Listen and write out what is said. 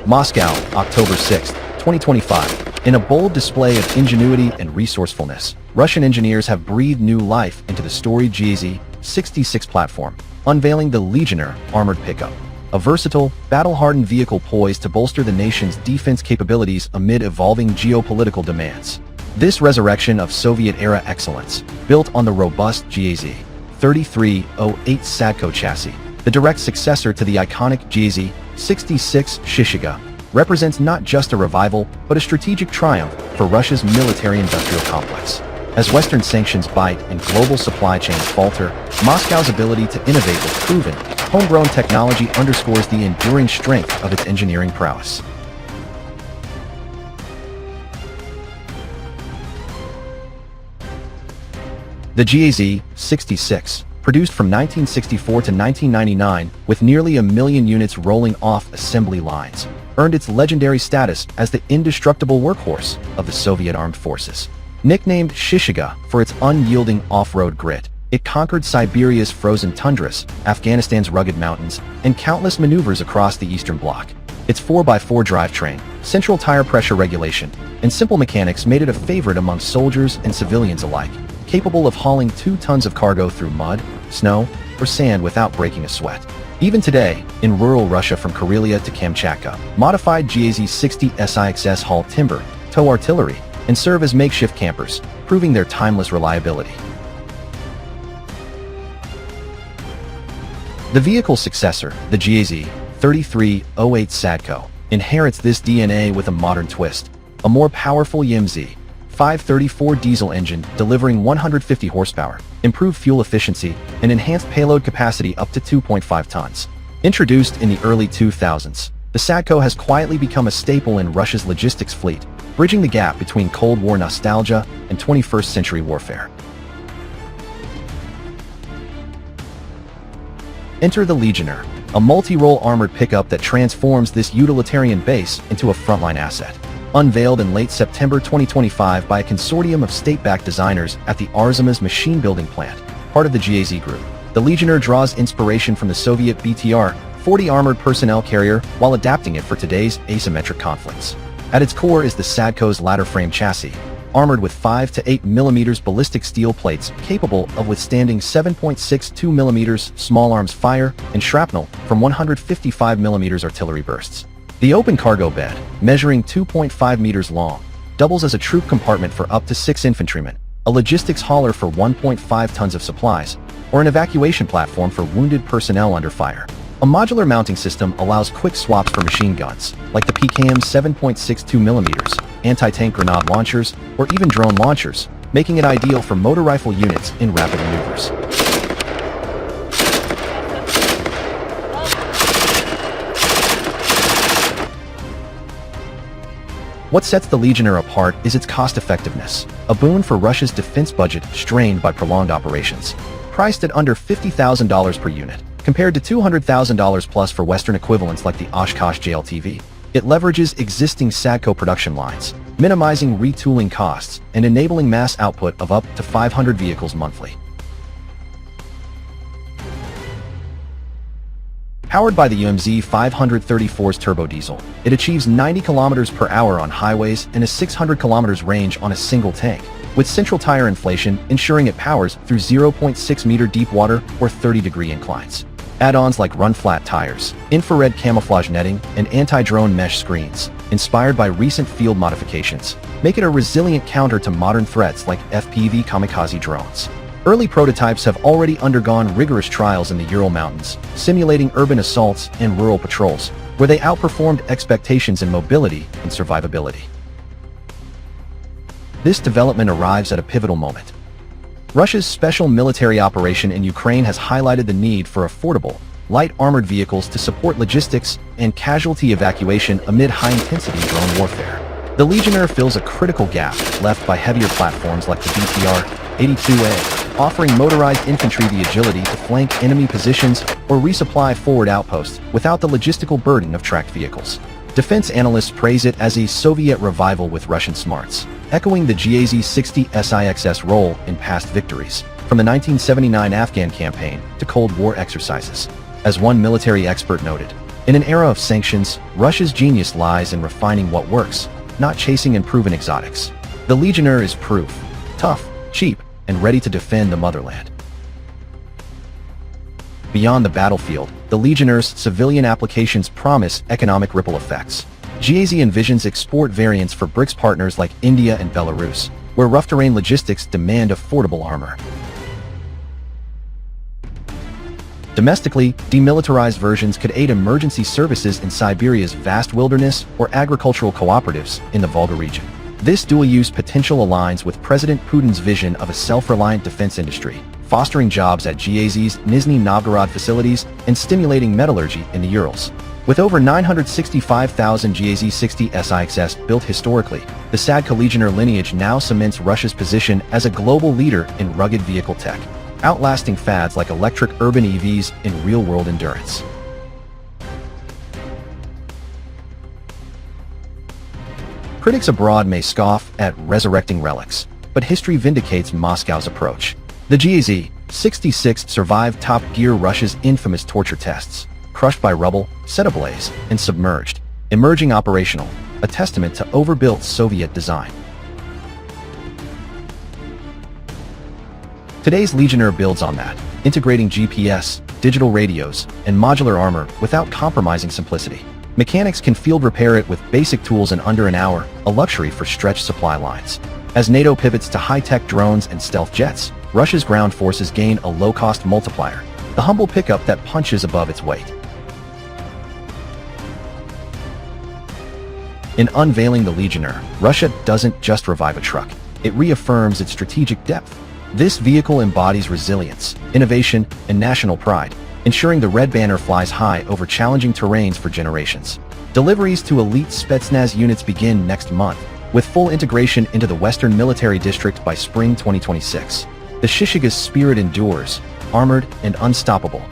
Moscow, October 6, 2025. In a bold display of ingenuity and resourcefulness, Russian engineers have breathed new life into the storied GAS-66 platform, unveiling the Legionnaire armored pickup, a versatile, battle-hardened vehicle poised to bolster the nation's defense capabilities amid evolving geopolitical demands. This resurrection of Soviet-era excellence, built on the robust GAS-33 Sadko chassis, the direct successor to the iconic GAS-66 Shishiga, represents not just a revival, but a strategic triumph for Russia's military-industrial complex. As Western sanctions bite and global supply chains falter, Moscow's ability to innovate with proven, homegrown technology underscores the enduring strength of its engineering prowess. The GAS-66, produced from 1964 to 1999 with nearly 1 million units rolling off assembly lines, earned its legendary status as the indestructible workhorse of the Soviet armed forces. Nicknamed Shishiga for its unyielding off-road grit, it conquered Siberia's frozen tundras, Afghanistan's rugged mountains, and countless maneuvers across the Eastern Bloc. Its 4x4 drivetrain, central tire pressure regulation, and simple mechanics made it a favorite among soldiers and civilians alike, capable of hauling 2 tons of cargo through mud, snow, or sand without breaking a sweat. Even today, in rural Russia from Karelia to Kamchatka, modified GAS-66's haul timber, tow artillery, and serve as makeshift campers, proving their timeless reliability. The vehicle's successor, the GAS-33 Sadko, inherits this DNA with a modern twist, a more powerful YMZ 534 diesel engine delivering 150 horsepower, improved fuel efficiency, and enhanced payload capacity up to 2.5 tons. Introduced in the early 2000s, the Sadko has quietly become a staple in Russia's logistics fleet, bridging the gap between Cold War nostalgia and 21st century warfare. Enter the Legionnaire, a multi-role armored pickup that transforms this utilitarian base into a frontline asset. Unveiled in late September 2025 by a consortium of state-backed designers at the Artemis machine building plant, part of the GAZ group, the Legionnaire draws inspiration from the Soviet BTR-40 armored personnel carrier while adapting it for today's asymmetric conflicts. At its core is the Sadko's ladder frame chassis, armored with 5 to 8 mm ballistic steel plates capable of withstanding 7.62 mm small arms fire and shrapnel from 155 mm artillery bursts. The open cargo bed, measuring 2.5 meters long, doubles as a troop compartment for up to 6 infantrymen, a logistics hauler for 1.5 tons of supplies, or an evacuation platform for wounded personnel under fire. A modular mounting system allows quick swaps for machine guns, like the PKM 7.62 mm, anti-tank grenade launchers, or even drone launchers, making it ideal for motor rifle units in rapid maneuvers. What sets the Legionnaire apart is its cost-effectiveness, a boon for Russia's defense budget strained by prolonged operations. Priced at under $50,000 per unit, compared to $200,000 plus for Western equivalents like the Oshkosh JLTV, it leverages existing Sadko production lines, minimizing retooling costs and enabling mass output of up to 500 vehicles monthly. Powered by the UMZ 534's turbo diesel, it achieves 90 km per hour on highways and a 600 km range on a single tank, with central tire inflation ensuring it powers through 0.6 meter deep water or 30-degree inclines. Add-ons like run-flat tires, infrared camouflage netting, and anti-drone mesh screens, inspired by recent field modifications, make it a resilient counter to modern threats like FPV kamikaze drones. Early prototypes have already undergone rigorous trials in the Ural Mountains, simulating urban assaults and rural patrols, where they outperformed expectations in mobility and survivability. This development arrives at a pivotal moment. Russia's special military operation in Ukraine has highlighted the need for affordable, light armored vehicles to support logistics and casualty evacuation amid high-intensity drone warfare. The Legionnaire fills a critical gap left by heavier platforms like the BTR-82A, offering motorized infantry the agility to flank enemy positions or resupply forward outposts without the logistical burden of tracked vehicles. Defense analysts praise it as a Soviet revival with Russian smarts, echoing the GAS-66's role in past victories, from the 1979 Afghan campaign to Cold War exercises. As one military expert noted, In an era of sanctions, Russia's genius lies in refining what works, not chasing unproven exotics. The Legionnaire is proof: tough, cheap, and ready to defend the motherland. Beyond the battlefield, the Legionnaire's civilian applications promise economic ripple effects. GAZ envisions export variants for BRICS partners like India and Belarus, where rough terrain logistics demand affordable armor. Domestically, demilitarized versions could aid emergency services in Siberia's vast wilderness or agricultural cooperatives in the Volga region. This dual-use potential aligns with President Putin's vision of a self-reliant defense industry, fostering jobs at GAZ's Nizhny Novgorod facilities and stimulating metallurgy in the Urals. With over 965,000 GAS-66's built historically, the Sadka Legionnaire lineage now cements Russia's position as a global leader in rugged vehicle tech, outlasting fads like electric urban EVs in real-world endurance. Critics abroad may scoff at resurrecting relics, but history vindicates Moscow's approach. The GAS-66 survived Top Gear Russia's infamous torture tests, crushed by rubble, set ablaze, and submerged, emerging operational, a testament to overbuilt Soviet design. Today's Legionnaire builds on that, integrating GPS, digital radios, and modular armor without compromising simplicity. Mechanics can field repair it with basic tools in under an hour, a luxury for stretched supply lines. As NATO pivots to high-tech drones and stealth jets, Russia's ground forces gain a low-cost multiplier, the humble pickup that punches above its weight. In unveiling the Legionnaire, Russia doesn't just revive a truck, it reaffirms its strategic depth. This vehicle embodies resilience, innovation, and national pride, ensuring the red banner flies high over challenging terrains for generations. Deliveries to elite Spetsnaz units begin next month, with full integration into the Western Military District by spring 2026. The Shishiga's spirit endures, armored and unstoppable,